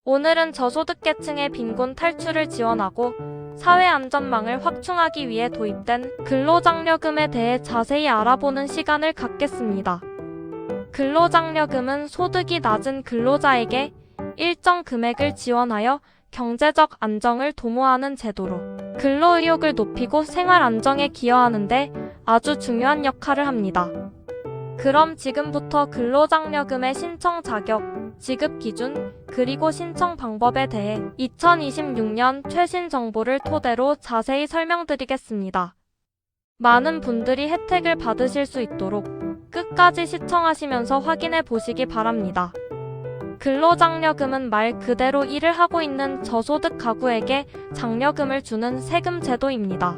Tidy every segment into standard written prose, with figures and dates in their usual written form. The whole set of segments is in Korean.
오늘은 저소득계층의 빈곤 탈출을 지원하고 사회안전망을 확충하기 위해 도입된 근로장려금에 대해 자세히 알아보는 시간을 갖겠습니다. 근로장려금은 소득이 낮은 근로자에게 일정 금액을 지원하여 경제적 안정을 도모하는 제도로 근로의욕을 높이고 생활 안정에 기여하는 데 아주 중요한 역할을 합니다. 그럼 지금부터 근로장려금의 신청 자격, 지급 기준, 그리고 신청 방법에 대해 2026년 최신 정보를 토대로 자세히 설명드리겠습니다. 많은 분들이 혜택을 받으실 수 있도록 끝까지 시청하시면서 확인해 보시기 바랍니다. 근로장려금은 말 그대로 일을 하고 있는 저소득 가구에게 장려금을 주는 세금 제도입니다.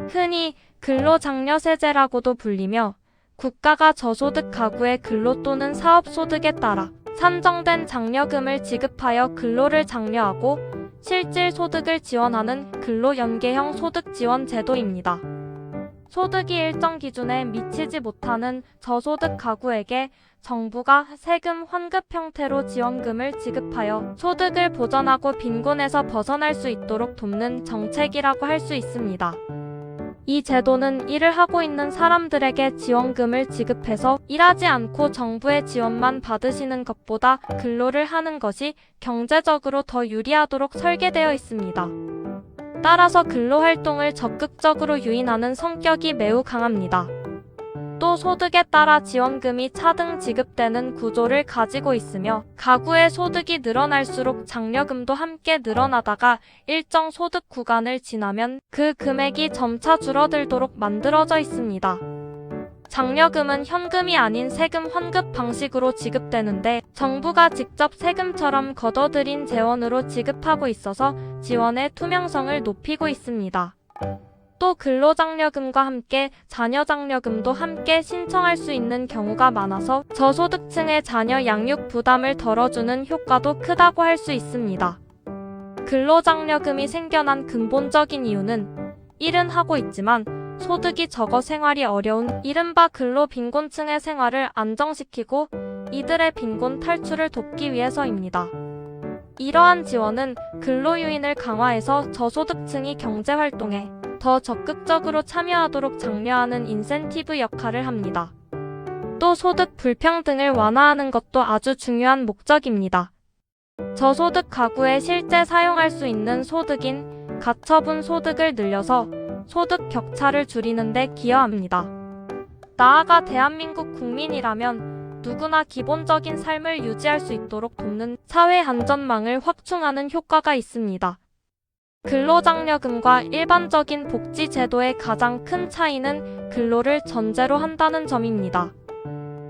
흔히 근로장려세제라고도 불리며 국가가 저소득 가구의 근로 또는 사업 소득에 따라 산정된 장려금을 지급하여 근로를 장려하고 실질 소득을 지원하는 근로연계형 소득 지원 제도입니다. 소득이 일정 기준에 미치지 못하는 저소득 가구에게 정부가 세금 환급 형태로 지원금을 지급하여 소득을 보전하고 빈곤에서 벗어날 수 있도록 돕는 정책이라고 할 수 있습니다. 이 제도는 일을 하고 있는 사람들에게 지원금을 지급해서 일하지 않고 정부의 지원만 받으시는 것보다 근로를 하는 것이 경제적으로 더 유리하도록 설계되어 있습니다. 따라서 근로활동을 적극적으로 유인하는 성격이 매우 강합니다. 또 소득에 따라 지원금이 차등 지급되는 구조를 가지고 있으며 가구의 소득이 늘어날수록 장려금도 함께 늘어나다가 일정 소득 구간을 지나면 그 금액이 점차 줄어들도록 만들어져 있습니다. 장려금은 현금이 아닌 세금 환급 방식으로 지급되는데 정부가 직접 세금처럼 걷어들인 재원으로 지급하고 있어서 지원의 투명성을 높이고 있습니다. 또 근로장려금과 함께 자녀장려금도 함께 신청할 수 있는 경우가 많아서 저소득층의 자녀 양육 부담을 덜어주는 효과도 크다고 할 수 있습니다. 근로장려금이 생겨난 근본적인 이유는 일은 하고 있지만 소득이 적어 생활이 어려운 이른바 근로빈곤층의 생활을 안정시키고 이들의 빈곤 탈출을 돕기 위해서입니다. 이러한 지원은 근로유인을 강화해서 저소득층이 경제활동에 더 적극적으로 참여하도록 장려하는 인센티브 역할을 합니다. 또 소득 불평등을 완화하는 것도 아주 중요한 목적입니다. 저소득 가구에 실제 사용할 수 있는 소득인 가처분 소득을 늘려서 소득 격차를 줄이는 데 기여합니다. 나아가 대한민국 국민이라면 누구나 기본적인 삶을 유지할 수 있도록 돕는 사회 안전망을 확충하는 효과가 있습니다. 근로장려금과 일반적인 복지제도의 가장 큰 차이는 근로를 전제로 한다는 점입니다.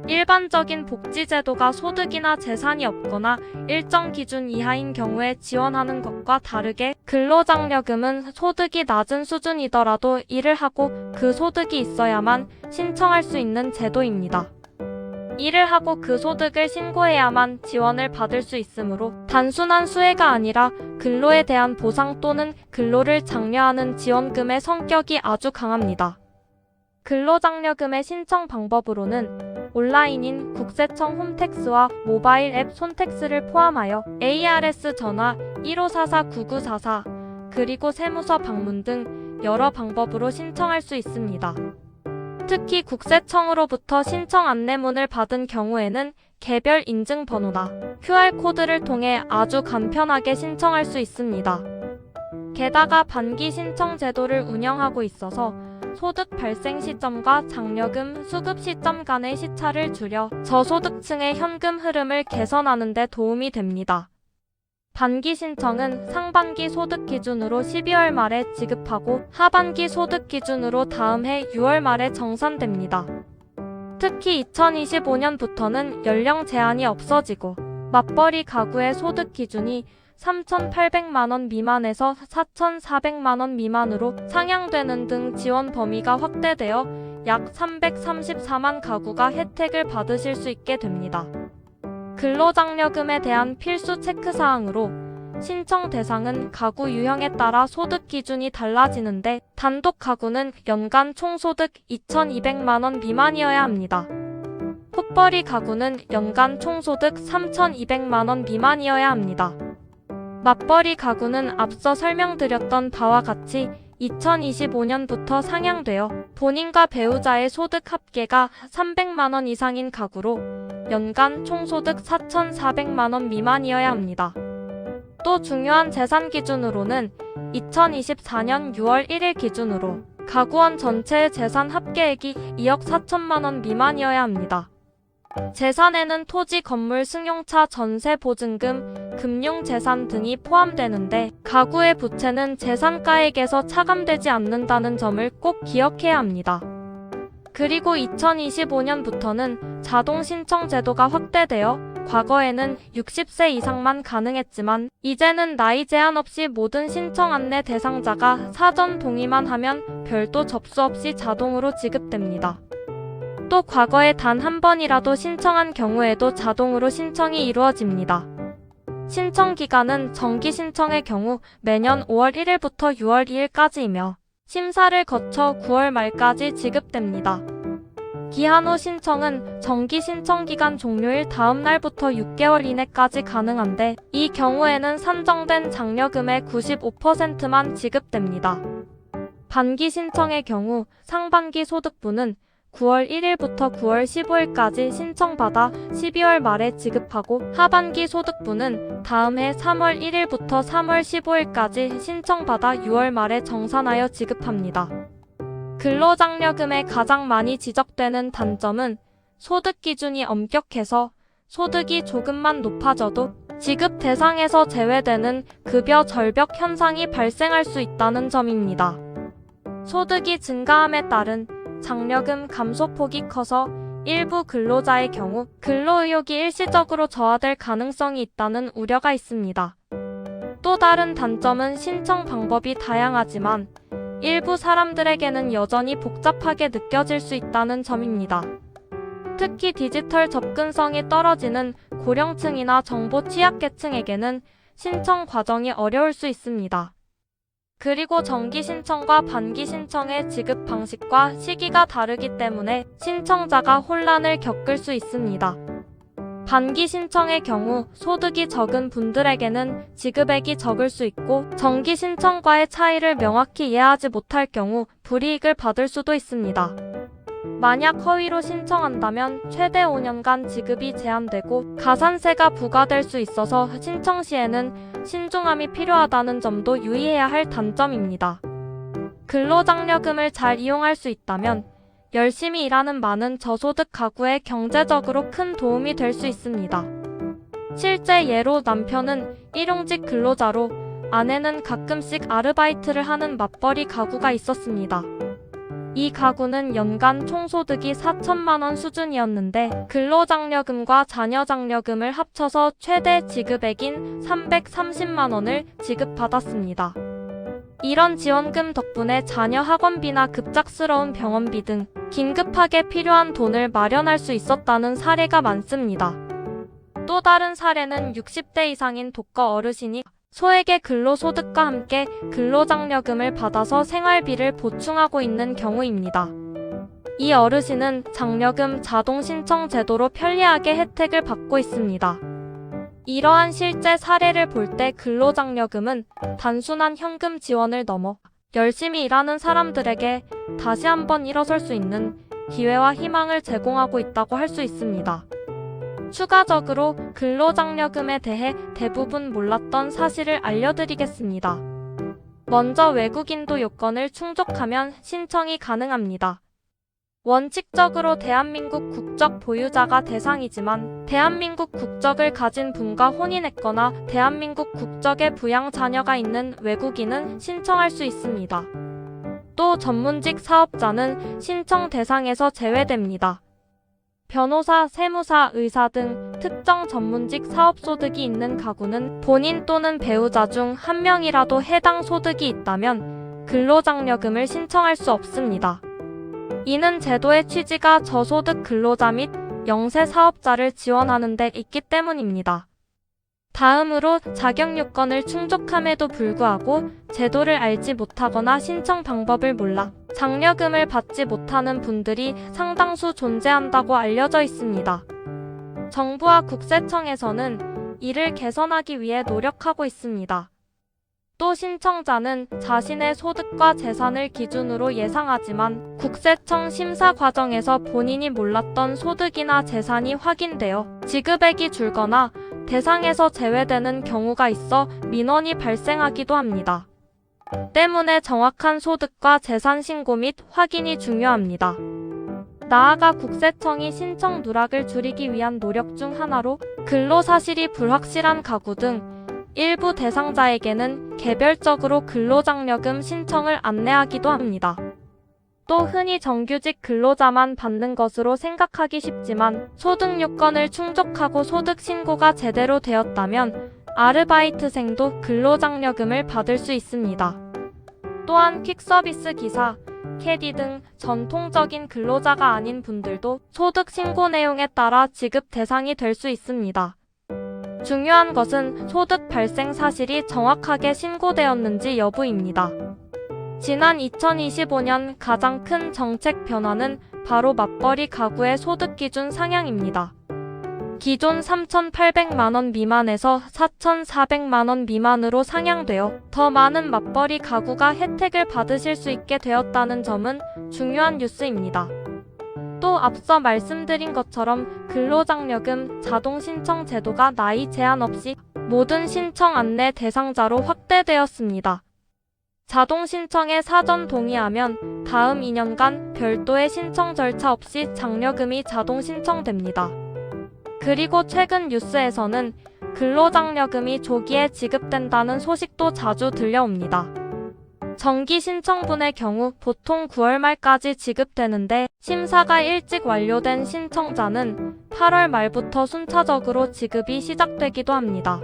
일반적인 복지제도가 소득이나 재산이 없거나 일정 기준 이하인 경우에 지원하는 것과 다르게 근로장려금은 소득이 낮은 수준이더라도 일을 하고 그 소득이 있어야만 신청할 수 있는 제도입니다. 일을 하고 그 소득을 신고해야만 지원을 받을 수 있으므로 단순한 수혜가 아니라 근로에 대한 보상 또는 근로를 장려하는 지원금의 성격이 아주 강합니다. 근로장려금의 신청 방법으로는 온라인인 국세청 홈택스와 모바일 앱 손택스를 포함하여 ARS 전화 1544-9944 그리고 세무서 방문 등 여러 방법으로 신청할 수 있습니다. 특히 국세청으로부터 신청 안내문을 받은 경우에는 개별 인증번호나 QR코드를 통해 아주 간편하게 신청할 수 있습니다. 게다가 반기 신청 제도를 운영하고 있어서 소득 발생 시점과 장려금 수급 시점 간의 시차를 줄여 저소득층의 현금 흐름을 개선하는 데 도움이 됩니다. 반기 신청은 상반기 소득 기준으로 12월 말에 지급하고 하반기 소득 기준으로 다음 해 6월 말에 정산됩니다. 특히 2025년부터는 연령 제한이 없어지고 맞벌이 가구의 소득 기준이 3,800만원 미만에서 4,400만원 미만으로 상향되는 등 지원 범위가 확대되어 약 334만 가구가 혜택을 받으실 수 있게 됩니다. 근로장려금에 대한 필수 체크사항으로 신청 대상은 가구 유형에 따라 소득 기준이 달라지는데 단독 가구는 연간 총소득 2,200만원 미만이어야 합니다. 풋벌이 가구는 연간 총소득 3,200만원 미만이어야 합니다. 맞벌이 가구는 앞서 설명드렸던 바와 같이 2025년부터 상향되어 본인과 배우자의 소득 합계가 300만 원 이상인 가구로 연간 총소득 4,400만 원 미만이어야 합니다. 또 중요한 재산 기준으로는 2024년 6월 1일 기준으로 가구원 전체의 재산 합계액이 2억 4천만 원 미만이어야 합니다. 재산에는 토지, 건물, 승용차, 전세, 보증금, 금융재산 등이 포함되는데 가구의 부채는 재산가액에서 차감되지 않는다는 점을 꼭 기억해야 합니다. 그리고 2025년부터는 자동 신청 제도가 확대되어 과거에는 60세 이상만 가능했지만 이제는 나이 제한 없이 모든 신청 안내 대상자가 사전 동의만 하면 별도 접수 없이 자동으로 지급됩니다. 또 과거에 단 한 번이라도 신청한 경우에도 자동으로 신청이 이루어집니다. 신청 기간은 정기 신청의 경우 매년 5월 1일부터 6월 2일까지이며 심사를 거쳐 9월 말까지 지급됩니다. 기한 후 신청은 정기 신청 기간 종료일 다음 날부터 6개월 이내까지 가능한데 이 경우에는 산정된 장려금의 95%만 지급됩니다. 반기 신청의 경우 상반기 소득분은 9월 1일부터 9월 15일까지 신청받아 12월 말에 지급하고 하반기 소득분은 다음 해 3월 1일부터 3월 15일까지 신청받아 6월 말에 정산하여 지급합니다. 근로장려금에 가장 많이 지적되는 단점은 소득 기준이 엄격해서 소득이 조금만 높아져도 지급 대상에서 제외되는 급여 절벽 현상이 발생할 수 있다는 점입니다. 소득이 증가함에 따른 장려금 감소폭이 커서 일부 근로자의 경우 근로의욕이 일시적으로 저하될 가능성이 있다는 우려가 있습니다. 또 다른 단점은 신청 방법이 다양하지만 일부 사람들에게는 여전히 복잡하게 느껴질 수 있다는 점입니다. 특히 디지털 접근성이 떨어지는 고령층이나 정보 취약계층에게는 신청 과정이 어려울 수 있습니다. 그리고 정기 신청과 반기 신청의 지급 방식과 시기가 다르기 때문에 신청자가 혼란을 겪을 수 있습니다. 반기 신청의 경우 소득이 적은 분들에게는 지급액이 적을 수 있고 정기 신청과의 차이를 명확히 이해하지 못할 경우 불이익을 받을 수도 있습니다. 만약 허위로 신청한다면 최대 5년간 지급이 제한되고 가산세가 부과될 수 있어서 신청 시에는 신중함이 필요하다는 점도 유의해야 할 단점입니다. 근로장려금을 잘 이용할 수 있다면 열심히 일하는 많은 저소득 가구에 경제적으로 큰 도움이 될 수 있습니다. 실제 예로 남편은 일용직 근로자로 아내는 가끔씩 아르바이트를 하는 맞벌이 가구가 있었습니다. 이 가구는 연간 총소득이 4천만 원 수준이었는데 근로장려금과 자녀장려금을 합쳐서 최대 지급액인 330만 원을 지급받았습니다. 이런 지원금 덕분에 자녀 학원비나 급작스러운 병원비 등 긴급하게 필요한 돈을 마련할 수 있었다는 사례가 많습니다. 또 다른 사례는 60대 이상인 독거 어르신이 소액의 근로소득과 함께 근로장려금을 받아서 생활비를 보충하고 있는 경우입니다. 이 어르신은 장려금 자동 신청 제도로 편리하게 혜택을 받고 있습니다. 이러한 실제 사례를 볼 때 근로장려금은 단순한 현금 지원을 넘어 열심히 일하는 사람들에게 다시 한번 일어설 수 있는 기회와 희망을 제공하고 있다고 할 수 있습니다. 추가적으로 근로장려금에 대해 대부분 몰랐던 사실을 알려드리겠습니다. 먼저 외국인도 요건을 충족하면 신청이 가능합니다. 원칙적으로 대한민국 국적 보유자가 대상이지만 대한민국 국적을 가진 분과 혼인했거나 대한민국 국적의 부양 자녀가 있는 외국인은 신청할 수 있습니다. 또 전문직 사업자는 신청 대상에서 제외됩니다. 변호사, 세무사, 의사 등 특정 전문직 사업소득이 있는 가구는 본인 또는 배우자 중 한 명이라도 해당 소득이 있다면 근로장려금을 신청할 수 없습니다. 이는 제도의 취지가 저소득 근로자 및 영세 사업자를 지원하는 데 있기 때문입니다. 다음으로 자격 요건을 충족함에도 불구하고 제도를 알지 못하거나 신청 방법을 몰라 장려금을 받지 못하는 분들이 상당수 존재한다고 알려져 있습니다. 정부와 국세청에서는 이를 개선하기 위해 노력하고 있습니다. 또 신청자는 자신의 소득과 재산을 기준으로 예상하지만 국세청 심사 과정에서 본인이 몰랐던 소득이나 재산이 확인되어 지급액이 줄거나 대상에서 제외되는 경우가 있어 민원이 발생하기도 합니다. 때문에 정확한 소득과 재산 신고 및 확인이 중요합니다. 나아가 국세청이 신청 누락을 줄이기 위한 노력 중 하나로 근로사실이 불확실한 가구 등 일부 대상자에게는 개별적으로 근로장려금 신청을 안내하기도 합니다. 또 흔히 정규직 근로자만 받는 것으로 생각하기 쉽지만 소득 요건을 충족하고 소득 신고가 제대로 되었다면 아르바이트생도 근로장려금을 받을 수 있습니다. 또한 퀵서비스 기사, 캐디 등 전통적인 근로자가 아닌 분들도 소득 신고 내용에 따라 지급 대상이 될 수 있습니다. 중요한 것은 소득 발생 사실이 정확하게 신고되었는지 여부입니다. 지난 2025년 가장 큰 정책 변화는 바로 맞벌이 가구의 소득 기준 상향입니다. 기존 3,800만원 미만에서 4,400만원 미만으로 상향되어 더 많은 맞벌이 가구가 혜택을 받으실 수 있게 되었다는 점은 중요한 뉴스입니다. 또 앞서 말씀드린 것처럼 근로장려금 자동 신청 제도가 나이 제한 없이 모든 신청 안내 대상자로 확대되었습니다. 자동 신청에 사전 동의하면 다음 2년간 별도의 신청 절차 없이 장려금이 자동 신청됩니다. 그리고 최근 뉴스에서는 근로장려금이 조기에 지급된다는 소식도 자주 들려옵니다. 정기 신청분의 경우 보통 9월 말까지 지급되는데 심사가 일찍 완료된 신청자는 8월 말부터 순차적으로 지급이 시작되기도 합니다.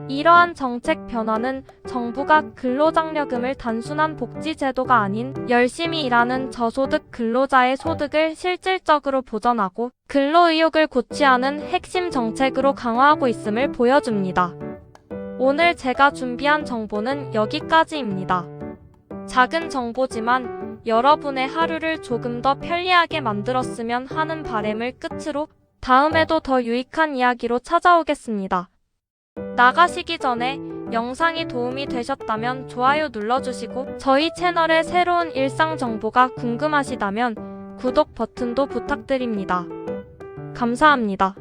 이러한 정책 변화는 정부가 근로장려금을 단순한 복지 제도가 아닌 열심히 일하는 저소득 근로자의 소득을 실질적으로 보전하고 근로의욕을 고취하는 핵심 정책으로 강화하고 있음을 보여줍니다. 오늘 제가 준비한 정보는 여기까지입니다. 작은 정보지만 여러분의 하루를 조금 더 편리하게 만들었으면 하는 바람을 끝으로 다음에도 더 유익한 이야기로 찾아오겠습니다. 나가시기 전에 영상이 도움이 되셨다면 좋아요 눌러주시고 저희 채널의 새로운 일상 정보가 궁금하시다면 구독 버튼도 부탁드립니다. 감사합니다.